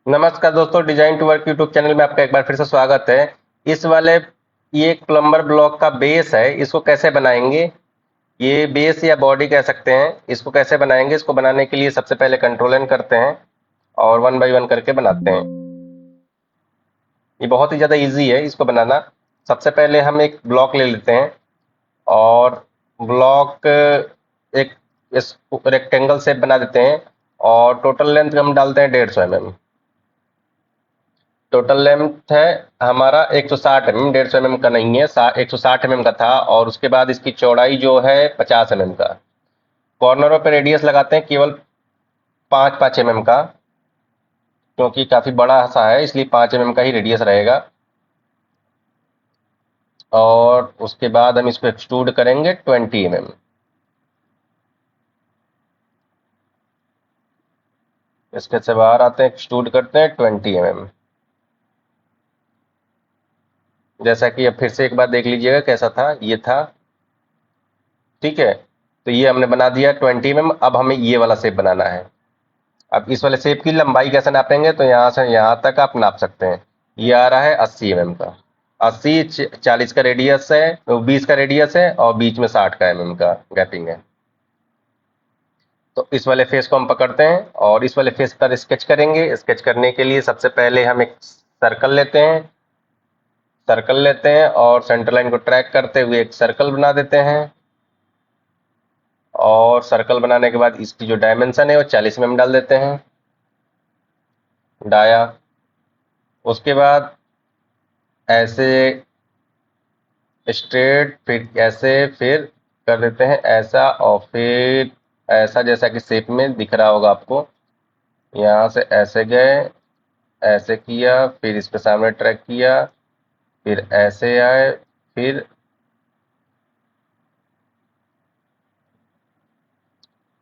नमस्कार दोस्तों, design to work YouTube channel में आपका एक बार फिर से स्वागत है। इस वाले ये एक प्लम्बर ब्लॉक का बेस है। इसको कैसे बनाएंगे? ये बेस या बॉडी कह सकते हैं। इसको कैसे बनाएंगे? इसको बनाने के लिए सबसे पहले कंट्रोल एन करते हैं और वन बाय वन करके बनाते हैं। ये बहुत ही ज़्यादा इजी है इसको बनाना। सबसे पहले हम एक ब्लॉक ले लेते हैं और ब्लॉक एक इस रेक्टेंगल शेप बना देते हैं और टोटल लेंथ हम डालते हैं 150 mm। टोटल लेंथ है हमारा 160 mm, 150 mm का नहीं है, 160 mm का था। और उसके बाद इसकी चौड़ाई जो है 50 mm का। कॉर्नरों पे रेडियस लगाते हैं केवल 5-5 mm का, क्योंकि काफी बड़ा सा है इसलिए 5 mm का ही रेडियस रहेगा। और उसके बाद हम इसको एक्सट्रूड करेंगे 20 mm। इसके से बाहर आते हैं, एक्सट्रूड करते हैं 20 mm। जैसा कि अब फिर से एक बार देख लीजिएगा कैसा था, ये था। ठीक है, तो ये हमने बना दिया 20 mm। अब हमें ये वाला शेप बनाना है। अब इस वाले शेप की लंबाई कैसे नापेंगे? तो यहाँ से यहाँ तक आप नाप सकते हैं। ये आ रहा है 80 mm का। 80, 40 का रेडियस है, तो 20 का रेडियस है और बीच में 60 का mm का गैपिंग है। तो इस वाले फेस को हम पकड़ते हैं और इस वाले फेस पर स्केच करेंगे। स्केच करने के लिए सबसे पहले हम एक सर्कल लेते हैं। सर्कल लेते हैं और सेंटर लाइन को ट्रैक करते हुए एक सर्कल बना देते हैं। और सर्कल बनाने के बाद इसकी जो डायमेंशन है वो 40 mm डाल देते हैं, डाया। उसके बाद ऐसे स्ट्रेट, फिर ऐसे, फिर कर देते हैं ऐसा और फिर ऐसा, जैसा कि शेप में दिख रहा होगा आपको। यहाँ से ऐसे गए, ऐसे किया, फिर इसके सामने ट्रैक किया, फिर ऐसे आए, फिर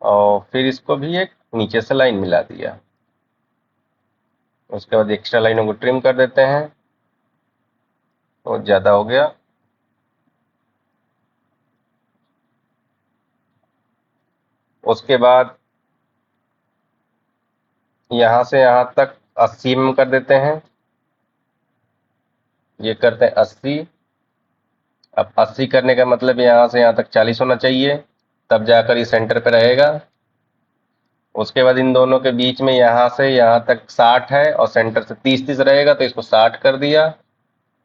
और फिर इसको भी एक नीचे से लाइन मिला दिया। उसके बाद एक्स्ट्रा लाइनों को ट्रिम कर देते हैं, बहुत ज़्यादा हो गया। उसके बाद यहाँ से यहाँ तक 80 mm कर देते हैं। ये करते हैं 80। अब 80 करने का मतलब यहाँ से यहाँ तक 40 होना चाहिए, तब जाकर ये सेंटर पे रहेगा। उसके बाद इन दोनों के बीच में यहाँ से यहाँ तक 60 है और सेंटर से 30-30 रहेगा, तो इसको 60 कर दिया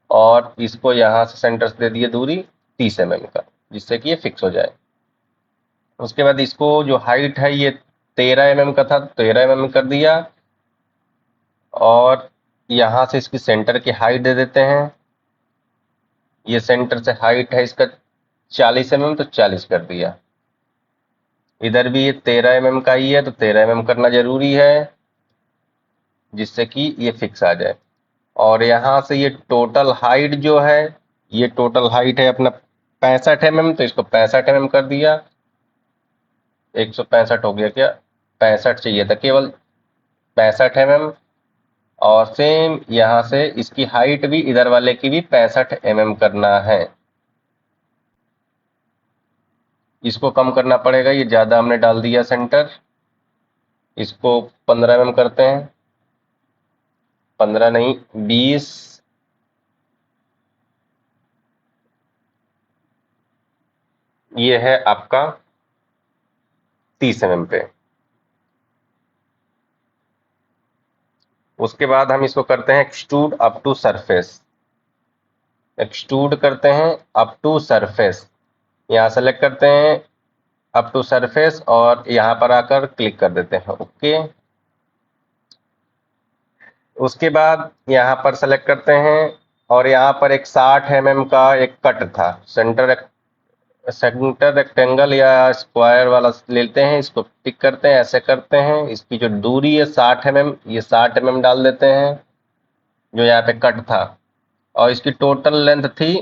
और इसको यहाँ से सेंटर से दे दिए दूरी 30 mm का, जिससे कि ये फिक्स हो जाए। उसके बाद इसको जो हाइट है ये 13 mm का था, 13 mm कर दिया। और यहाँ से इसकी सेंटर की हाइट दे देते हैं। ये सेंटर से हाइट है इसका 40 mm, तो 40 कर दिया। इधर भी ये 13 mm का ही है, तो 13 mm करना जरूरी है, जिससे कि ये फिक्स आ जाए। और यहाँ से ये टोटल हाइट जो है, ये टोटल हाइट है अपना 65 mm, तो इसको 65 mm कर दिया। 165 हो गया क्या? 65 चाहिए था केवल, 65 mm। और सेम यहाँ से इसकी हाइट भी इधर वाले की भी 65 mm करना है। इसको कम करना पड़ेगा, ये ज़्यादा हमने डाल दिया सेंटर। इसको 15 mm करते हैं, 15 नहीं 20। ये है आपका 30 mm पे। उसके बाद हम इसको करते हैं extrude up to surface. Extrude करते हैं अप टू सरफेस। यहाँ सेलेक्ट करते हैं अप टू सरफेस और यहाँ पर आकर क्लिक कर देते हैं ओके। उसके बाद यहाँ पर सेलेक्ट करते हैं और यहाँ पर एक 60 mm का एक कट था। सेंटर रेक्टेंगल या स्क्वायर वाला लेते हैं, इसको टिक करते हैं, ऐसे करते हैं। इसकी जो दूरी है 60 mm, ये 60 mm डाल देते हैं जो यहाँ पे कट था। और इसकी टोटल लेंथ थी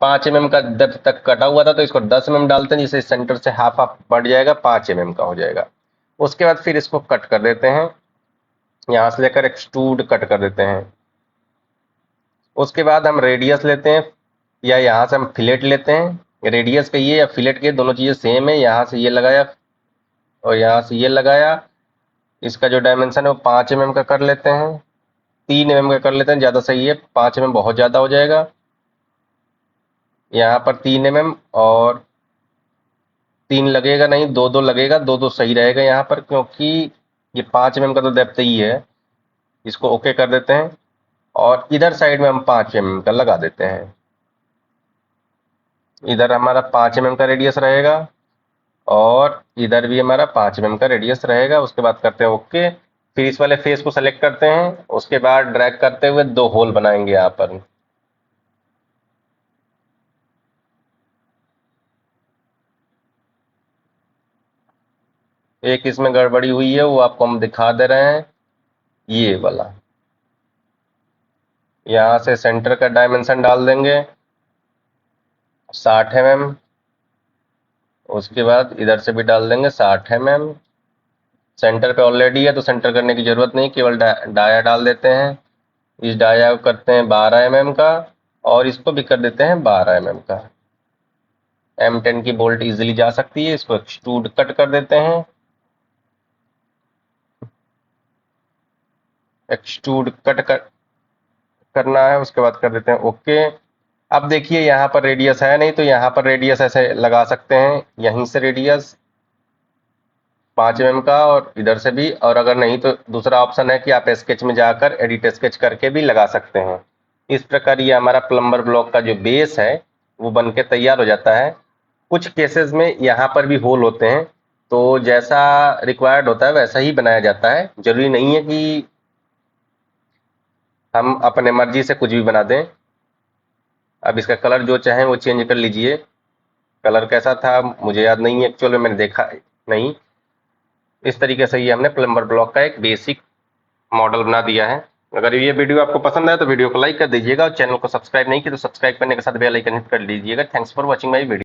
5 mm का, डेप्थ तक कटा हुआ था, तो इसको 10 mm डालते हैं, जिससे सेंटर से हाफ हाफ बढ़ जाएगा, 5 mm का हो जाएगा। उसके बाद फिर इसको कट कर देते हैं, यहाँ से लेकर एक्सट्रूड कट कर देते हैं। उसके बाद हम रेडियस लेते हैं या यहाँ से हम फिलेट लेते हैं। रेडियस कहिए या फिलेट कहिए, दोनों चीज़ें सेम है। यहाँ से ये लगाया और यहाँ से ये लगाया इसका जो डायमेंशन है वो 5 mm का कर लेते हैं, 3 mm का कर लेते हैं, ज़्यादा सही है, 5 mm बहुत ज़्यादा हो जाएगा। यहाँ पर 3 mm और 3 लगेगा नहीं, 2 लगेगा, 2 सही रहेगा यहाँ पर, क्योंकि ये 5 mm का तो डेप्थ ही है। इसको ओके कर देते हैं और इधर साइड में हम 5 mm का लगा देते हैं। इधर हमारा 5 mm का रेडियस रहेगा और इधर भी हमारा 5 mm का रेडियस रहेगा। उसके बाद करते हैं ओके। फिर इस वाले फेस को सेलेक्ट करते हैं, उसके बाद ड्रैग करते हुए 2 होल बनाएंगे यहाँ पर। एक इसमें गड़बड़ी हुई है, वो आपको हम दिखा दे रहे हैं, ये वाला। यहाँ से सेंटर का डायमेंशन डाल देंगे 60 mm। उसके बाद इधर से भी डाल देंगे 60 mm। सेंटर पे ऑलरेडी है तो सेंटर करने की जरूरत नहीं, केवल डाया डाल देते हैं। इस डाया को करते हैं 12 mm का और इसको भी कर देते हैं 12 mm का। M10 की बोल्ट इजीली जा सकती है। इसको एक्सट्रूड कट कर देते हैं, एक्सट्रूड कट करना है। उसके बाद कर देते हैं ओके। अब देखिए यहाँ पर रेडियस है नहीं, तो यहाँ पर रेडियस ऐसे लगा सकते हैं, यहीं से रेडियस 5 mm का और इधर से भी। और अगर नहीं तो दूसरा ऑप्शन है कि आप स्केच में जाकर एडिट स्केच करके भी लगा सकते हैं। इस प्रकार ये हमारा प्लम्बर ब्लॉक का जो बेस है वो बन के तैयार हो जाता है। कुछ केसेस में यहाँ पर भी होल होते हैं, तो जैसा रिक्वायर्ड होता है वैसा ही बनाया जाता है। जरूरी नहीं है कि हम अपने मर्जी से कुछ भी बना दें। अब इसका कलर जो चाहें वो चेंज कर लीजिए। कलर कैसा था मुझे याद नहीं है, एक्चुअल में मैंने देखा नहीं। इस तरीके से ये हमने प्लम्बर ब्लॉक का एक बेसिक मॉडल बना दिया है। अगर ये वीडियो आपको पसंद आए तो वीडियो को लाइक कर दीजिएगा और चैनल को सब्सक्राइब नहीं किया तो सब्सक्राइब करने के साथ बेल आइकन हिट कर लीजिएगा। Thanks for watching my video.